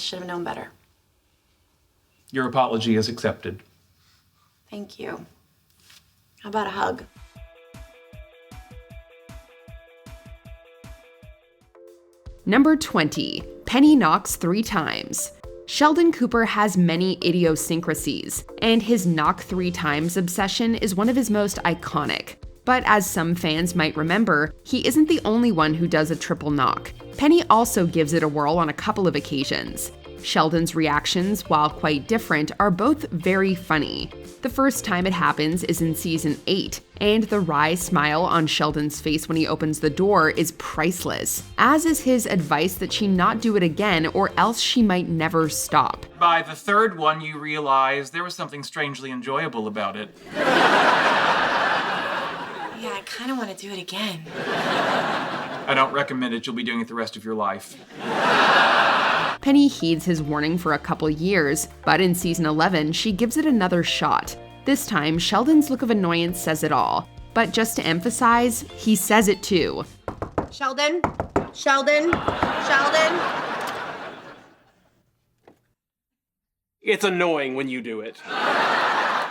should have known better. Your apology is accepted. Thank you. How about a hug? Number 20, Penny knocks 3 times. Sheldon Cooper has many idiosyncrasies, and his knock 3 times obsession is one of his most iconic. But as some fans might remember, he isn't the only one who does a triple knock. Penny also gives it a whirl on a couple of occasions. Sheldon's reactions, while quite different, are both very funny. The first time it happens is in season 8, and the wry smile on Sheldon's face when he opens the door is priceless, as is his advice that she not do it again or else she might never stop. By the third one, you realize there was something strangely enjoyable about it. Yeah, I kind of want to do it again. I don't recommend it. You'll be doing it the rest of your life. Penny heeds his warning for a couple years, but in season 11, she gives it another shot. This time, Sheldon's look of annoyance says it all. But just to emphasize, he says it too. Sheldon? Sheldon? Sheldon? It's annoying when you do it.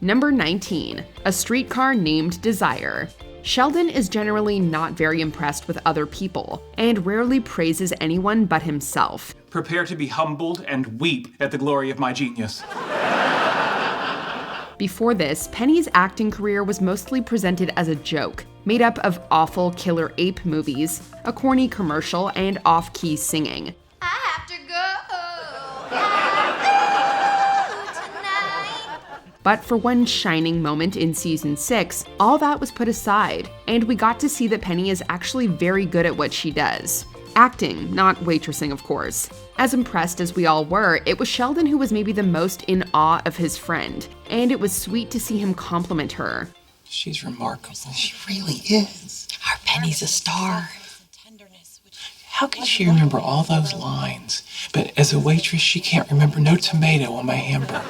Number 19, A Streetcar Named Desire. Sheldon is generally not very impressed with other people, and rarely praises anyone but himself. Prepare to be humbled and weep at the glory of my genius. Before this, Penny's acting career was mostly presented as a joke, made up of awful killer ape movies, a corny commercial, and off-key singing. I have to go. Tonight. But for one shining moment in season 6, all that was put aside, and we got to see that Penny is actually very good at what she does. Acting, not waitressing, of course. As impressed as we all were, it was Sheldon who was maybe the most in awe of his friend, and it was sweet to see him compliment her. She's remarkable. She really is. Our Penny's a star. How can she remember all those lines? But as a waitress, she can't remember no tomato on my hamburger.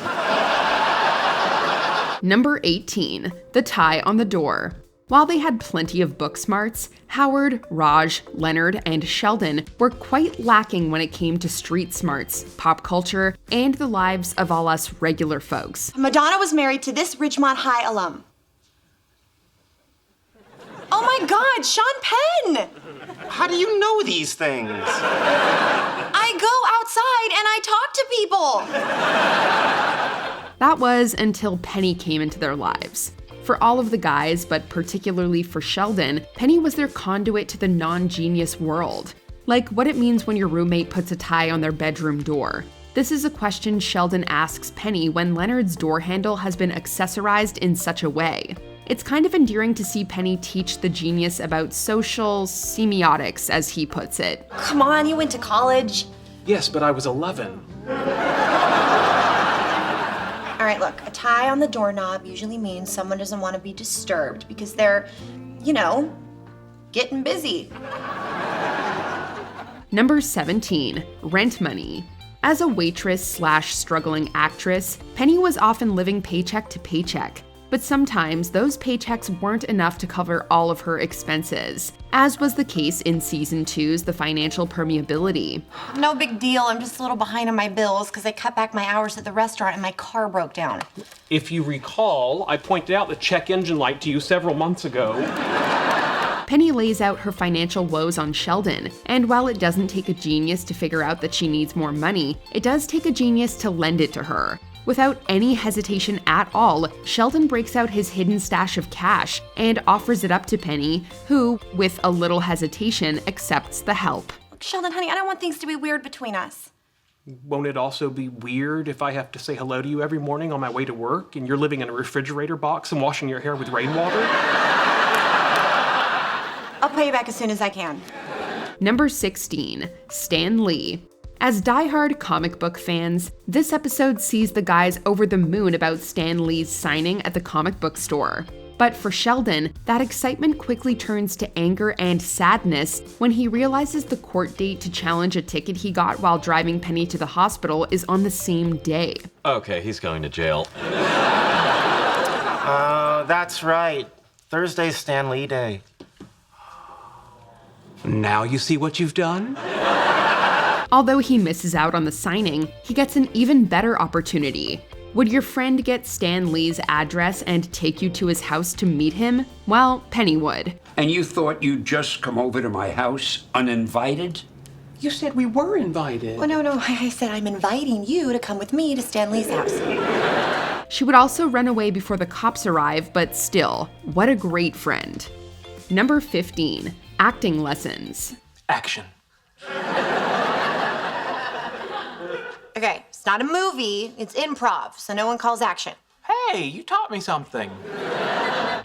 Number 18, The Tie on the Door. While they had plenty of book smarts, Howard, Raj, Leonard, and Sheldon were quite lacking when it came to street smarts, pop culture, and the lives of all us regular folks. Madonna was married to this Ridgemont High alum. Oh my God, Sean Penn! How do you know these things? I go outside and I talk to people. That was until Penny came into their lives. For all of the guys, but particularly for Sheldon, Penny was their conduit to the non-genius world. Like what it means when your roommate puts a tie on their bedroom door. This is a question Sheldon asks Penny when Leonard's door handle has been accessorized in such a way. It's kind of endearing to see Penny teach the genius about social semiotics, as he puts it. Come on, you went to college. Yes, but I was 11. All right, look, a tie on the doorknob usually means someone doesn't want to be disturbed because they're, getting busy. Number 17, Rent Money. As a waitress/struggling actress, Penny was often living paycheck to paycheck. But sometimes those paychecks weren't enough to cover all of her expenses, as was the case in season 2's The Financial Permeability. No big deal, I'm just a little behind on my bills because I cut back my hours at the restaurant and my car broke down. If you recall, I pointed out the check engine light to you several months ago. Penny lays out her financial woes on Sheldon, and while it doesn't take a genius to figure out that she needs more money, it does take a genius to lend it to her. Without any hesitation at all, Sheldon breaks out his hidden stash of cash and offers it up to Penny, who, with a little hesitation, accepts the help. Look, Sheldon, honey, I don't want things to be weird between us. Won't it also be weird if I have to say hello to you every morning on my way to work and you're living in a refrigerator box and washing your hair with rainwater? I'll pay you back as soon as I can. Number 16, Stan Lee. As diehard comic book fans, this episode sees the guys over the moon about Stan Lee's signing at the comic book store. But for Sheldon, that excitement quickly turns to anger and sadness when he realizes the court date to challenge a ticket he got while driving Penny to the hospital is on the same day. Okay, he's going to jail. That's right. Thursday's Stan Lee Day. Now you see what you've done? Although he misses out on the signing, he gets an even better opportunity. Would your friend get Stan Lee's address and take you to his house to meet him? Well, Penny would. And you thought you'd just come over to my house uninvited? You said we were invited. Oh, no, I said I'm inviting you to come with me to Stan Lee's house. She would also run away before the cops arrive, but still, what a great friend. Number 15, acting lessons. Action. Okay, it's not a movie, it's improv, so no one calls action. Hey, you taught me something.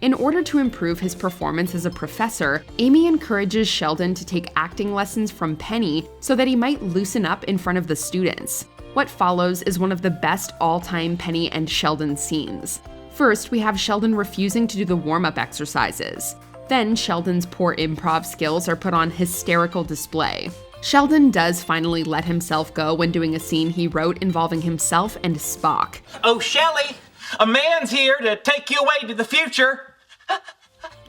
In order to improve his performance as a professor, Amy encourages Sheldon to take acting lessons from Penny so that he might loosen up in front of the students. What follows is one of the best all-time Penny and Sheldon scenes. First, we have Sheldon refusing to do the warm-up exercises. Then, Sheldon's poor improv skills are put on hysterical display. Sheldon does finally let himself go when doing a scene he wrote involving himself and Spock. Oh, Shelley, a man's here to take you away to the future.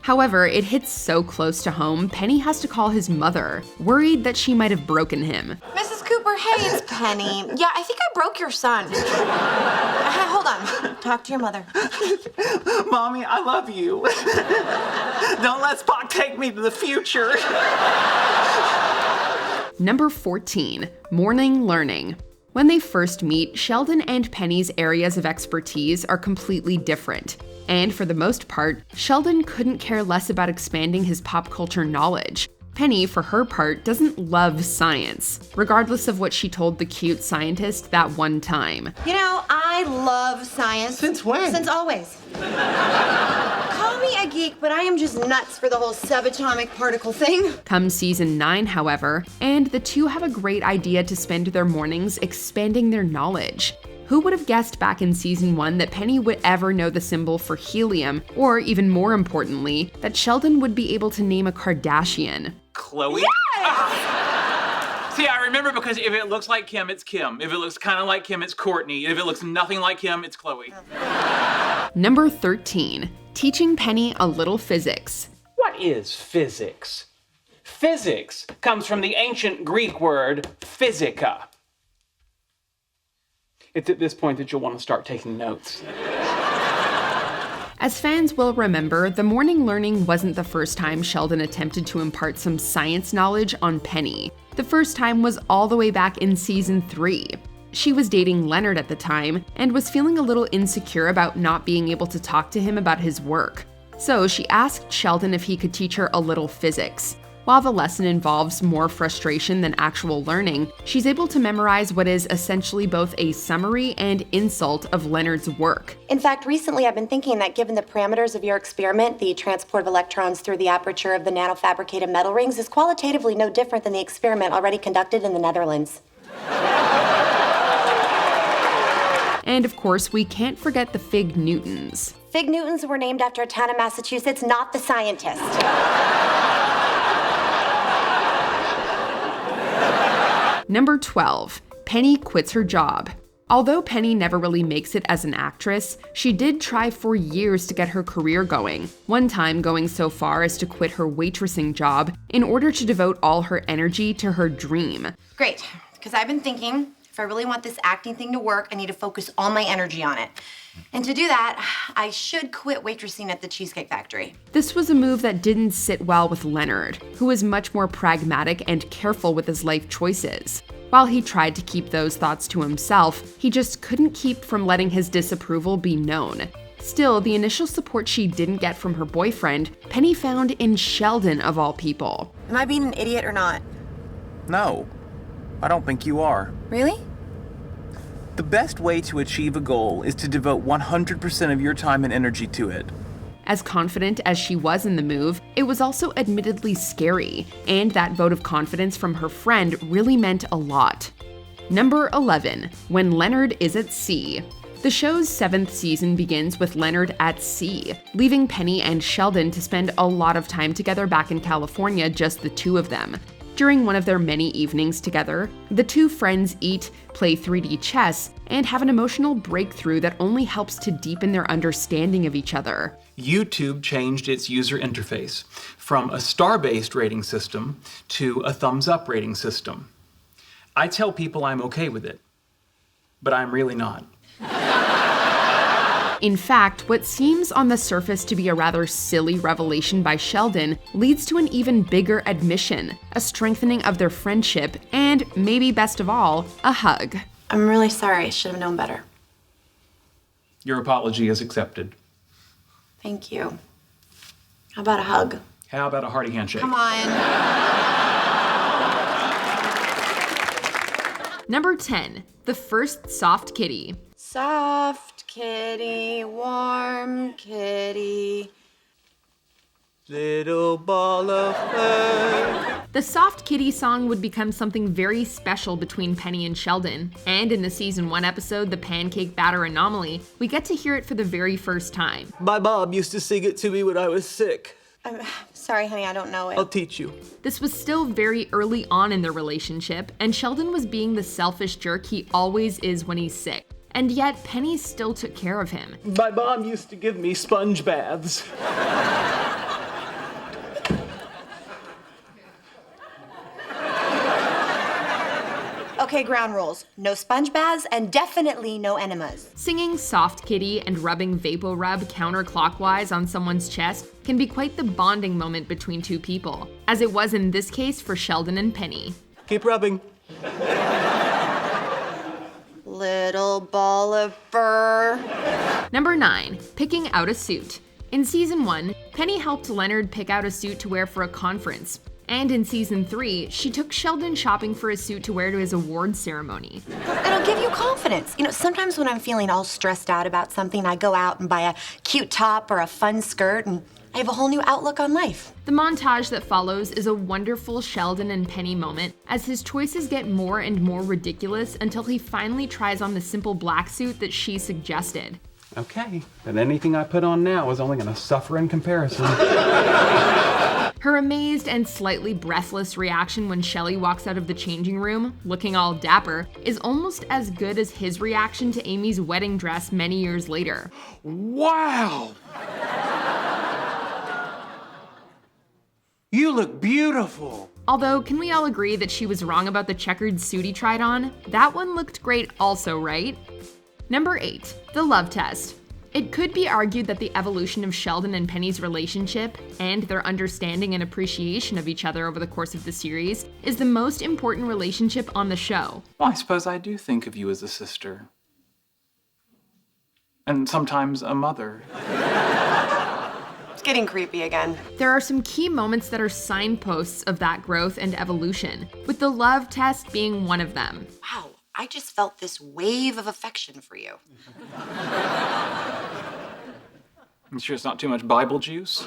However, it hits so close to home, Penny has to call his mother, worried that she might have broken him. Mrs. Cooper, hey, it's Penny. Yeah, I think I broke your son. Hold on. Talk to your mother. Mommy, I love you. Don't let Spock take me to the future. Number 14, morning learning. When they first meet, Sheldon and Penny's areas of expertise are completely different. And for the most part, Sheldon couldn't care less about expanding his pop culture knowledge. Penny, for her part, doesn't love science, regardless of what she told the cute scientist that one time. You know, I love science. Since when? Since always. Call me a geek, but I am just nuts for the whole subatomic particle thing. Come season 9, however, and the two have a great idea to spend their mornings expanding their knowledge. Who would have guessed back in season 1 that Penny would ever know the symbol for helium, or even more importantly, that Sheldon would be able to name a Kardashian? Chloe? See, I remember because if it looks like Kim, it's Kim. If it looks kind of like Kim, it's Courtney. If it looks nothing like Kim, it's Chloe. Number 13, teaching Penny a little physics. What is physics? Physics comes from the ancient Greek word physica. It's at this point that you'll want to start taking notes. As fans will remember, the morning learning wasn't the first time Sheldon attempted to impart some science knowledge on Penny. The first time was all the way back in season 3. She was dating Leonard at the time and was feeling a little insecure about not being able to talk to him about his work. So she asked Sheldon if he could teach her a little physics. While the lesson involves more frustration than actual learning, she's able to memorize what is essentially both a summary and insult of Leonard's work. In fact, recently I've been thinking that given the parameters of your experiment, the transport of electrons through the aperture of the nanofabricated metal rings is qualitatively no different than the experiment already conducted in the Netherlands. And of course, we can't forget the Fig Newtons. Fig Newtons were named after a town in Massachusetts, not the scientist. Number 12, Penny quits her job. Although Penny never really makes it as an actress, she did try for years to get her career going, one time going so far as to quit her waitressing job in order to devote all her energy to her dream. Great, because I've been thinking, if I really want this acting thing to work, I need to focus all my energy on it. And to do that, I should quit waitressing at the Cheesecake Factory. This was a move that didn't sit well with Leonard, who was much more pragmatic and careful with his life choices. While he tried to keep those thoughts to himself, he just couldn't keep from letting his disapproval be known. Still, the initial support she didn't get from her boyfriend, Penny found in Sheldon of all people. Am I being an idiot or not? No, I don't think you are. Really? The best way to achieve a goal is to devote 100% of your time and energy to it. As confident as she was in the move, it was also admittedly scary, and that vote of confidence from her friend really meant a lot. Number 11, when Leonard is at sea. The show's 7th season begins with Leonard at sea, leaving Penny and Sheldon to spend a lot of time together back in California, just the two of them. During one of their many evenings together, the two friends eat, play 3D chess, and have an emotional breakthrough that only helps to deepen their understanding of each other. YouTube changed its user interface from a star-based rating system to a thumbs-up rating system. I tell people I'm okay with it, but I'm really not. In fact, what seems on the surface to be a rather silly revelation by Sheldon leads to an even bigger admission, a strengthening of their friendship, and maybe best of all, a hug. I'm really sorry. I should have known better. Your apology is accepted. Thank you. How about a hug? How about a hearty handshake? Come on. Number 10, the first soft kitty. Soft kitty, warm kitty. Little ball of fur. The soft kitty song would become something very special between Penny and Sheldon, and in the season 1 episode, The Pancake Batter Anomaly, we get to hear it for the very first time. My mom used to sing it to me when I was sick. I'm sorry, honey, I don't know it. I'll teach you. This was still very early on in their relationship, and Sheldon was being the selfish jerk he always is when he's sick. And yet, Penny still took care of him. My mom used to give me sponge baths. Okay, ground rules. No sponge baths and definitely no enemas. Singing Soft Kitty and rubbing Vapo Rub counterclockwise on someone's chest can be quite the bonding moment between two people, as it was in this case for Sheldon and Penny. Keep rubbing. Little ball of fur. Number 9, picking out a suit. In season 1, Penny helped Leonard pick out a suit to wear for a conference. And in season 3, she took Sheldon shopping for a suit to wear to his awards ceremony. It'll give you confidence. You know, sometimes when I'm feeling all stressed out about something, I go out and buy a cute top or a fun skirt, and I have a whole new outlook on life. The montage that follows is a wonderful Sheldon and Penny moment as his choices get more and more ridiculous until he finally tries on the simple black suit that she suggested. Okay, but anything I put on now is only gonna suffer in comparison. Her amazed and slightly breathless reaction when Shelley walks out of the changing room, looking all dapper, is almost as good as his reaction to Amy's wedding dress many years later. Wow! You look beautiful. Although, can we all agree that she was wrong about the checkered suit he tried on? That one looked great also, right? Number 8, the love test. It could be argued that the evolution of Sheldon and Penny's relationship, and their understanding and appreciation of each other over the course of the series, is the most important relationship on the show. Well, I suppose I do think of you as a sister. And sometimes a mother. It's getting creepy again. There are some key moments that are signposts of that growth and evolution, with the love test being one of them. Wow, I just felt this wave of affection for you. I'm sure it's not too much Bible juice.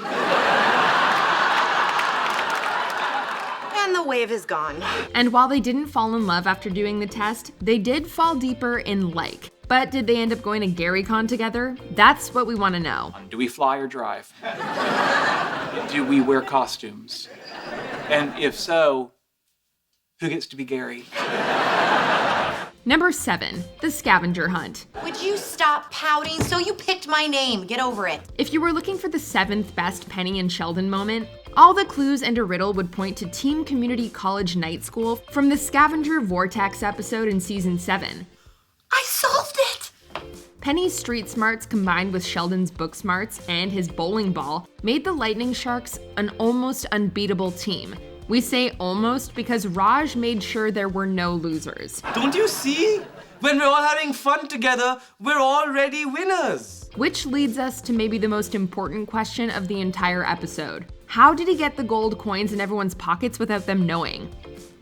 And the wave is gone. And while they didn't fall in love after doing the test, they did fall deeper in like. But did they end up going to GaryCon together? That's what we want to know. Do we fly or drive? Do we wear costumes? And if so, who gets to be Gary? Number 7, the scavenger hunt. Would you stop pouting? So you picked my name. Get over it. If you were looking for the 7th best Penny and Sheldon moment, all the clues and a riddle would point to Team Community College Night School from the Scavenger Vortex episode in season 7. I solved it! Penny's street smarts combined with Sheldon's book smarts and his bowling ball made the Lightning Sharks an almost unbeatable team. We say almost because Raj made sure there were no losers. Don't you see? When we're all having fun together, we're already winners. Which leads us to maybe the most important question of the entire episode. How did he get the gold coins in everyone's pockets without them knowing?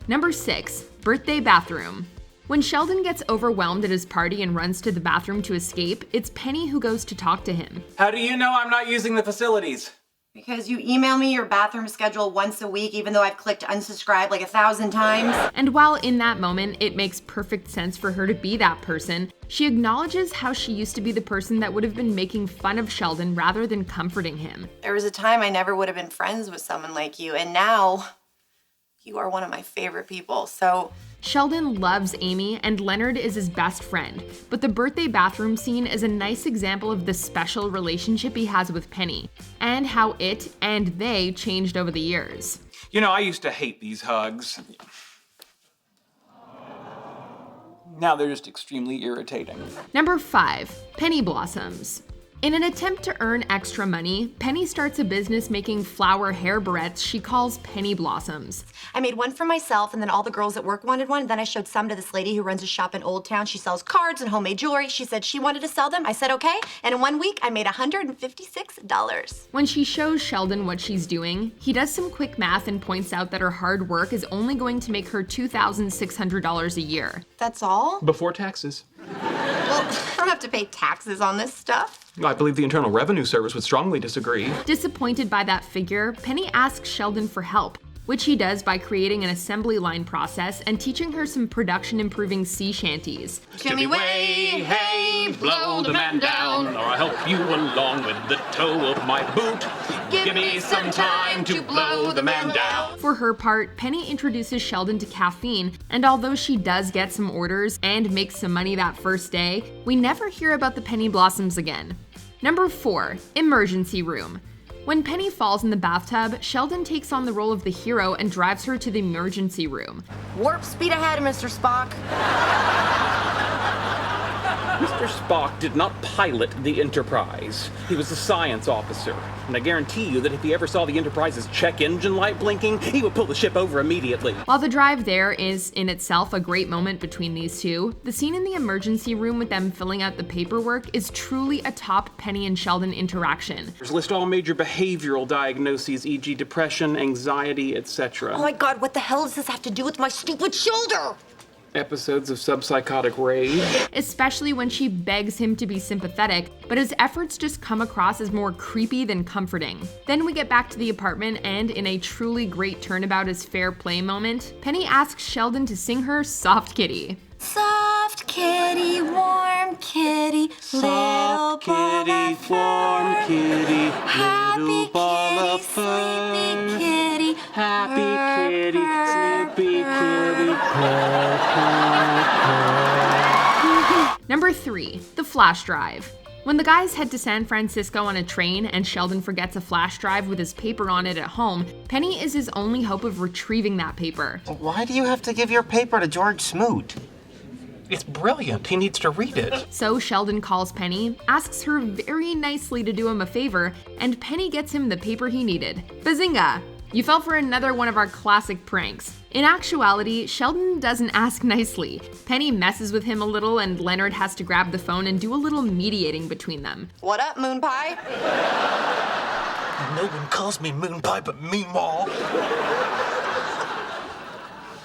Number 6, birthday bathroom. When Sheldon gets overwhelmed at his party and runs to the bathroom to escape, it's Penny who goes to talk to him. How do you know I'm not using the facilities? Because you email me your bathroom schedule once a week, even though I've clicked unsubscribe like 1,000 times. And while in that moment it makes perfect sense for her to be that person, she acknowledges how she used to be the person that would have been making fun of Sheldon rather than comforting him. There was a time I never would have been friends with someone like you, and now you are one of my favorite people, so... Sheldon loves Amy, and Leonard is his best friend, but the birthday bathroom scene is a nice example of the special relationship he has with Penny, and how it and they changed over the years. You know, I used to hate these hugs. Now they're just extremely irritating. Number 5, penny blossoms. In an attempt to earn extra money, Penny starts a business making flower hair barrettes she calls penny blossoms. I made one for myself, and then all the girls at work wanted one. Then I showed some to this lady who runs a shop in Old Town. She sells cards and homemade jewelry. She said she wanted to sell them. I said okay, and in 1 week, I made $156. When she shows Sheldon what she's doing, he does some quick math and points out that her hard work is only going to make her $2,600 a year. That's all? Before taxes. Well, I don't have to pay taxes on this stuff. I believe the Internal Revenue Service would strongly disagree. Disappointed by that figure, Penny asks Sheldon for help, which he does by creating an assembly line process and teaching her some production-improving sea shanties. Jimmy way, hey, blow the man down, or I'll help you along with the toe of my boot. Give me some time to blow the man down. For her part, Penny introduces Sheldon to caffeine, and although she does get some orders and makes some money that first day, we never hear about the penny blossoms again. Number 4, emergency room. When Penny falls in the bathtub, Sheldon takes on the role of the hero and drives her to the emergency room. Warp speed ahead, Mr. Spock. Mr. Spock did not pilot the Enterprise. He was a science officer. And I guarantee you that if he ever saw the Enterprise's check engine light blinking, he would pull the ship over immediately. While the drive there is, in itself, a great moment between these two, the scene in the emergency room with them filling out the paperwork is truly a top Penny and Sheldon interaction. List all major behavioral diagnoses, e.g. depression, anxiety, etc. Oh my God, what the hell does this have to do with my stupid shoulder? Episodes of subpsychotic rage. Especially when she begs him to be sympathetic, but his efforts just come across as more creepy than comforting. Then we get back to the apartment, and in a truly great turnabout as fair play moment, Penny asks Sheldon to sing her Soft Kitty. Soft kitty, warm kitty, little ball of warm kitty, happy kitty, sleepy kitty, happy kitty, sleepy kitty. Number 3, the flash drive. When the guys head to San Francisco on a train and Sheldon forgets a flash drive with his paper on it at home, Penny is his only hope of retrieving that paper. Why do you have to give your paper to George Smoot? It's brilliant. He needs to read it. So Sheldon calls Penny, asks her very nicely to do him a favor, and Penny gets him the paper he needed. Bazinga! You fell for another one of our classic pranks. In actuality, Sheldon doesn't ask nicely. Penny messes with him a little, and Leonard has to grab the phone and do a little mediating between them. What up, Moon Pie? No one calls me Moon Pie but Meemaw.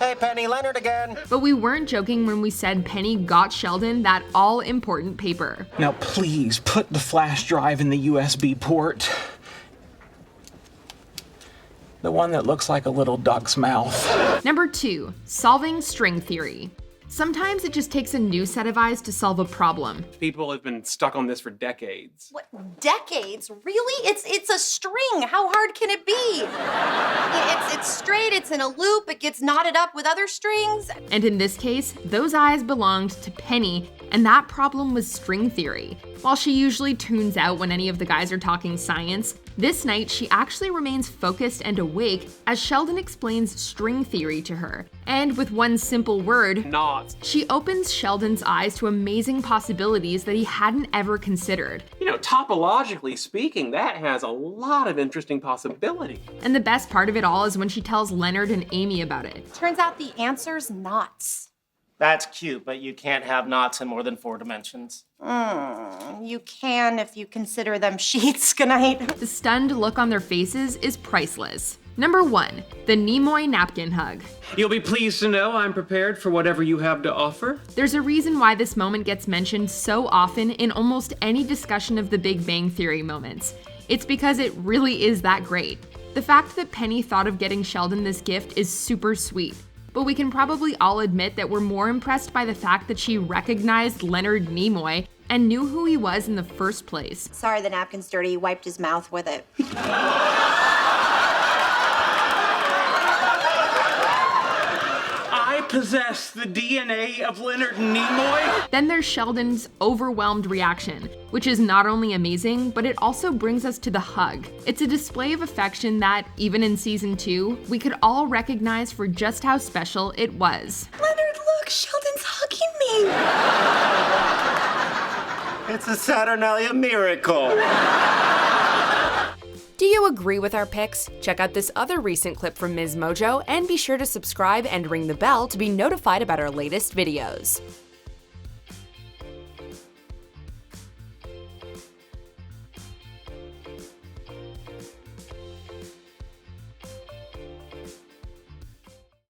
Hey, Penny, Leonard again. But we weren't joking when we said Penny got Sheldon that all-important paper. Now please put the flash drive in the USB port. The one that looks like a little duck's mouth. Number 2, solving string theory. Sometimes it just takes a new set of eyes to solve a problem. People have been stuck on this for decades. What, decades? Really? It's a string. How hard can it be? It's straight, it's in a loop, it gets knotted up with other strings. And in this case, those eyes belonged to Penny, and that problem was string theory. While she usually tunes out when any of the guys are talking science, this night she actually remains focused and awake as Sheldon explains string theory to her. And with one simple word, Knots. she opens Sheldon's eyes to amazing possibilities that he hadn't ever considered. You know, topologically speaking, that has a lot of interesting possibility. And the best part of it all is when she tells Leonard and Amy about it. Turns out the answer's knots. That's cute, but you can't have knots in more than 4 dimensions. You can if you consider them sheets. Good night. The stunned look on their faces is priceless. Number 1, the Nimoy napkin hug. You'll be pleased to know I'm prepared for whatever you have to offer. There's a reason why this moment gets mentioned so often in almost any discussion of the Big Bang Theory moments. It's because it really is that great. The fact that Penny thought of getting Sheldon this gift is super sweet. But we can probably all admit that we're more impressed by the fact that she recognized Leonard Nimoy and knew who he was in the first place. Sorry, the napkin's dirty. He wiped his mouth with it. I possess the DNA of Leonard Nimoy. Then there's Sheldon's overwhelmed reaction, which is not only amazing, but it also brings us to the hug. It's a display of affection that, even in season 2, we could all recognize for just how special it was. Leonard, look, Sheldon's hugging mean? It's a Saturnalia miracle. Do you agree with our picks? Check out this other recent clip from Ms. Mojo and be sure to subscribe and ring the bell to be notified about our latest videos.